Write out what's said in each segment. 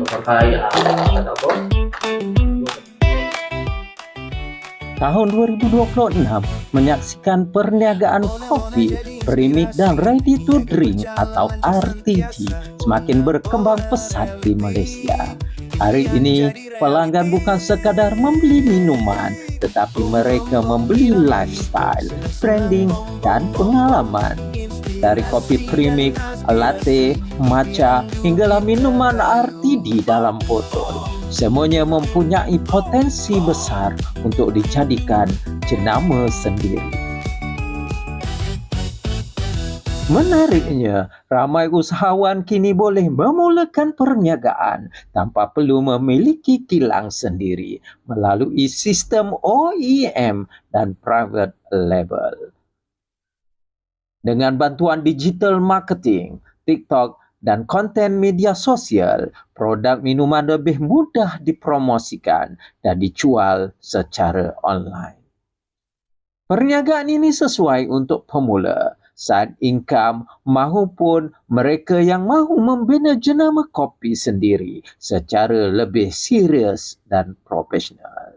Pakai kata bos. Tahun 2026 menyaksikan perniagaan kopi, premix dan ready to drink atau RTD semakin berkembang pesat di Malaysia. Hari ini, pelanggan bukan sekadar membeli minuman, tetapi mereka membeli lifestyle, branding dan pengalaman. Dari kopi premix, latte, matcha hinggalah minuman RTD dalam botol. Semuanya mempunyai potensi besar untuk dijadikan jenama sendiri. Menariknya, ramai usahawan kini boleh memulakan perniagaan tanpa perlu memiliki kilang sendiri melalui sistem OEM dan private label. Dengan bantuan digital marketing, TikTok dan konten media sosial, produk minuman lebih mudah dipromosikan dan dijual secara online. Perniagaan ini sesuai untuk pemula, side income mahupun mereka yang mahu membina jenama kopi sendiri secara lebih serius dan profesional.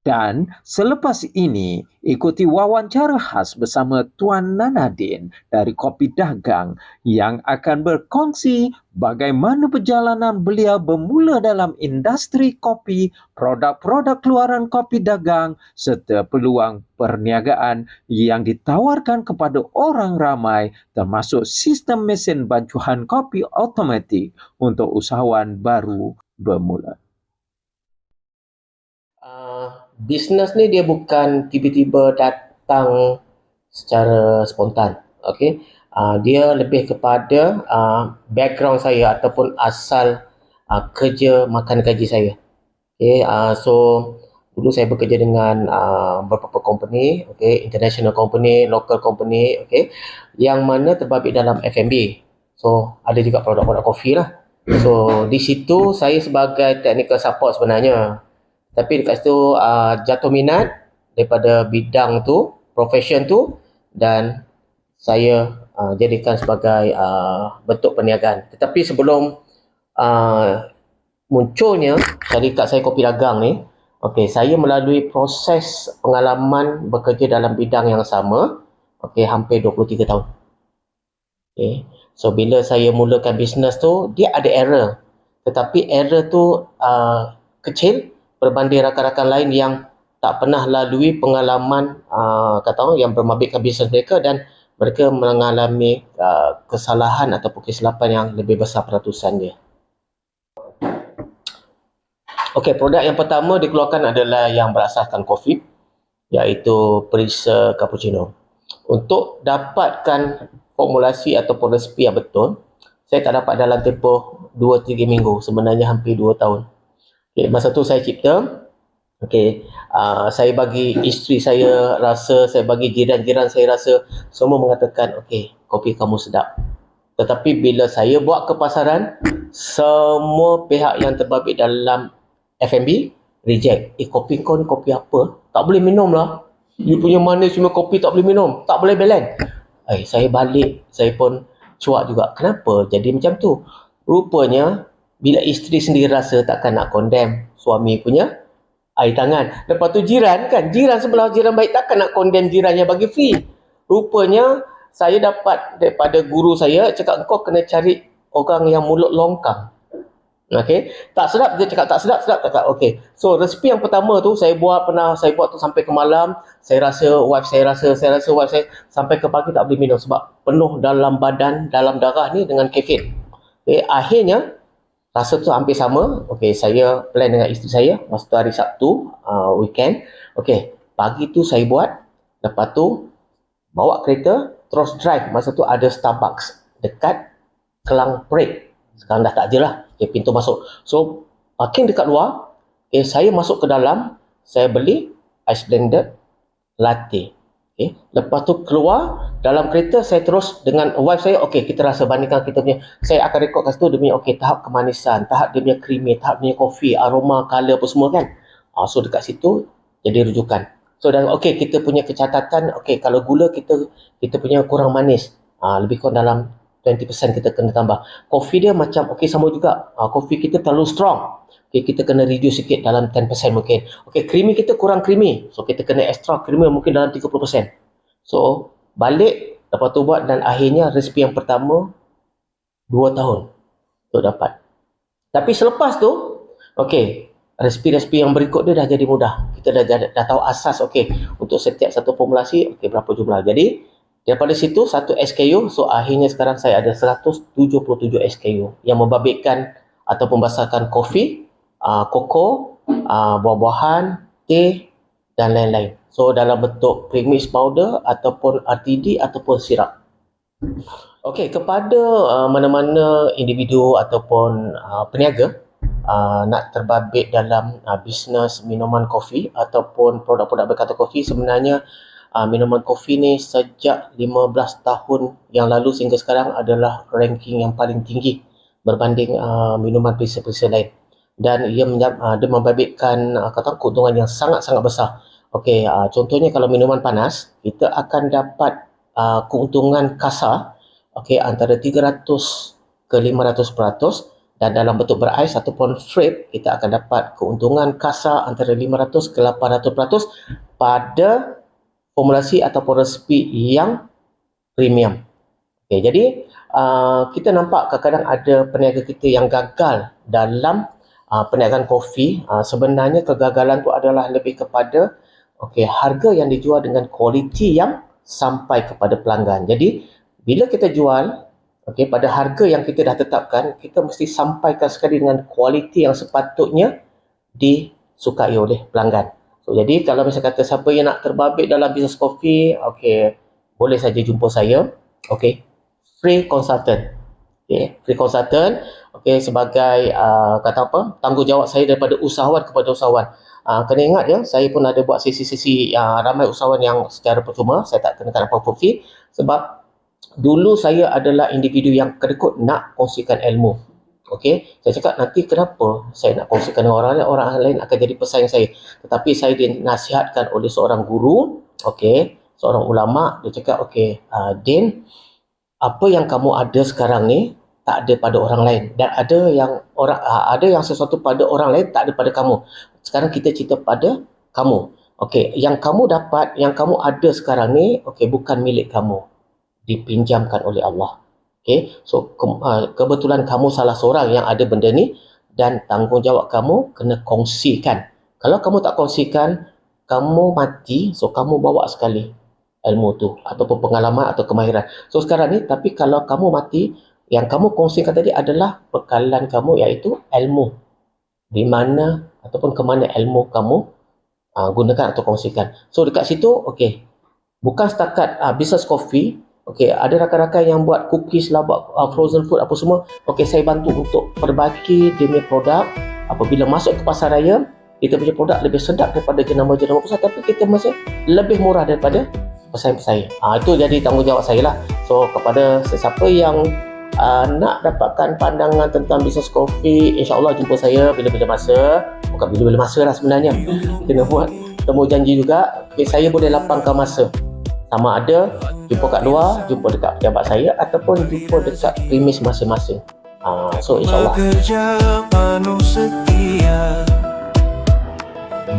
Dan selepas ini, ikuti wawancara khas bersama Tuan Nanadin dari Kopi Dagang yang akan berkongsi bagaimana perjalanan beliau bermula dalam industri kopi, produk-produk keluaran Kopi Dagang serta peluang perniagaan yang ditawarkan kepada orang ramai termasuk sistem mesin bancuhan kopi automatik untuk usahawan baru bermula. Bisnes ni dia bukan tiba-tiba datang secara spontan. Okey, dia lebih kepada background saya ataupun asal kerja makan gaji saya. Okey, so dulu saya bekerja dengan beberapa company, okey, international company, local company, okey, yang mana terbabit dalam F&B. So ada juga produk-produk kopi lah. So di situ saya sebagai technical support sebenarnya. Tapi dekat situ jatuh minat daripada bidang tu, profession tu, dan saya jadikan sebagai bentuk perniagaan. Tetapi sebelum munculnya syarikat saya Kopi Dagang ni, okey, saya melalui proses pengalaman bekerja dalam bidang yang sama, okey, hampir 23 tahun. Okey, so bila saya mulakan bisnes tu, dia ada error. Tetapi error tu kecil berbanding rakan-rakan lain yang tak pernah lalui pengalaman yang bermabitkan bisnes mereka dan mereka mengalami kesalahan ataupun kesilapan yang lebih besar peratusan dia. Okey, produk yang pertama dikeluarkan adalah yang berasaskan kopi, iaitu Perisa Cappuccino. Untuk dapatkan formulasi ataupun resipi yang betul, saya tak dapat dalam tempoh 2-3 minggu, sebenarnya hampir 2 tahun. Okay, masa tu saya cipta, saya bagi isteri saya rasa, saya bagi jiran-jiran saya rasa, semua mengatakan, kopi kamu sedap. Tetapi bila saya buat ke pasaran, semua pihak yang terbabit dalam F&B reject. Kopi kau ni kopi apa? Tak boleh minum lah. You punya manis cuma kopi tak boleh minum. Tak boleh blend. Saya balik, saya pun cuak juga. Kenapa jadi macam tu? Rupanya, bila isteri sendiri rasa takkan nak condemn suami punya air tangan. Lepas tu jiran sebelah, jiran baik, takkan nak condemn jiran yang bagi free. Rupanya saya dapat daripada guru saya cakap kau kena cari orang yang mulut longkang. Okey, tak sedap dia cakap, tak sedap cakap. Okey. So resipi yang pertama tu saya buat tu sampai ke malam. Saya rasa wife saya sampai ke pagi tak boleh minum sebab penuh dalam badan, dalam darah ni dengan kafein. Akhirnya rasa tu hampir sama. Saya plan dengan isteri saya masa tu hari Sabtu, weekend. Pagi tu saya buat. Lepas tu bawa kereta terus drive. Masa tu ada Starbucks dekat Kelang Perik. Sekarang dah tak ada lah. Pintu masuk. So parking dekat luar. Saya masuk ke dalam. Saya beli ice blended latte. Lepas tu keluar dalam kereta, saya terus dengan wife saya, kita rasa bandingkan kita punya, saya akan rekod kat situ dia punya tahap kemanisan, tahap dia punya creamy, tahap dia punya kopi, aroma, color apa semua kan. So dekat situ jadi rujukan. So dan kita punya kecatatan, kalau gula kita punya kurang manis, lebih kurang dalam 20% kita kena tambah. Kopi dia macam, okey sama juga. Kopi kita terlalu strong. Okay, kita kena reduce sikit dalam 10% mungkin. Okay, creamy kita kurang creamy. So, kita kena extra creamy mungkin dalam 30%. So, balik, lepas tu buat dan akhirnya resipi yang pertama 2 tahun untuk dapat. Tapi selepas tu, okay, resipi-resipi yang berikut dia dah jadi mudah. Kita dah tahu asas, okay, untuk setiap satu formulasi, okay, berapa jumlah. Jadi, daripada situ, satu SKU, so akhirnya sekarang saya ada 177 SKU yang membabitkan atau membasarkan kopi, koko, buah-buahan, teh dan lain-lain. So dalam bentuk premix powder ataupun RTD ataupun sirap. Okey, kepada mana-mana individu ataupun peniaga nak terbabit dalam bisnes minuman kopi ataupun produk-produk berkata kopi, sebenarnya minuman kopi ni sejak 15 tahun yang lalu sehingga sekarang adalah ranking yang paling tinggi berbanding minuman perisa-perisa lain. Dan ia membabitkan keuntungan yang sangat-sangat besar. Okey, contohnya kalau minuman panas, kita akan dapat keuntungan kasar, okey, antara 300 ke 500%, dan dalam bentuk berais ataupun freight, kita akan dapat keuntungan kasar antara 500 ke 800% pada formulasi ataupun resipi yang premium. Okey, jadi kita nampak kadang-kadang ada peniaga kita yang gagal dalam perniagaan kopi. Sebenarnya kegagalan tu adalah lebih kepada harga yang dijual dengan kualiti yang sampai kepada pelanggan. Jadi bila kita jual pada harga yang kita dah tetapkan, kita mesti sampaikan sekali dengan kualiti yang sepatutnya disukai oleh pelanggan. So, jadi kalau misalnya kata siapa yang nak terbabit dalam bisnes kopi, boleh saja jumpa saya. Free consultant. Free consultant. Sebagai tanggungjawab saya daripada usahawan kepada usahawan. Kena ingat ya, saya pun ada buat sesi-sesi ramai usahawan yang secara percuma. Saya tak kenakan apa-apa fee sebab dulu saya adalah individu yang kedekut nak kongsikan ilmu. Saya cakap nanti kenapa saya nak kongsikan dengan orang lain akan jadi pesaing saya. Tetapi saya dinasihatkan oleh seorang guru, seorang ulama, dia cakap Din, apa yang kamu ada sekarang ni tak ada pada orang lain, dan ada yang sesuatu pada orang lain tak ada pada kamu. Sekarang kita cerita pada kamu. Yang kamu dapat, yang kamu ada sekarang ni, bukan milik kamu, dipinjamkan oleh Allah. So kebetulan kamu salah seorang yang ada benda ni dan tanggungjawab kamu kena kongsikan. Kalau kamu tak kongsikan, kamu mati, so kamu bawa sekali ilmu tu ataupun pengalaman atau kemahiran. So sekarang ni, tapi kalau kamu mati, yang kamu kongsikan tadi adalah bekalan kamu, iaitu ilmu. Di mana ataupun ke mana ilmu kamu gunakan atau kongsikan. So dekat situ, bukan setakat bisnes kopi. Ada rakan-rakan yang buat cookies lah, buat frozen food apa semua. Saya bantu untuk perbaiki dia punya produk. Apabila masuk ke pasar raya, kita punya produk lebih sedap daripada jenama-jenama besar, tapi kita masih lebih murah daripada pesaing-pesaing. Itu jadi tanggungjawab saya lah. So kepada sesiapa yang nak dapatkan pandangan tentang bisnes kopi, insyaAllah jumpa saya bila-bila masa. Bukan bila-bila masa lah sebenarnya, kena buat temu janji juga. Saya boleh lapangkan masa, sama ada jumpa kat luar, jumpa dekat pejabat saya, ataupun jumpa dekat premis masing-masing. So insyaAllah. Bekerja penuh setia,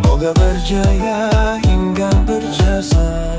moga berjaya hingga berjasa.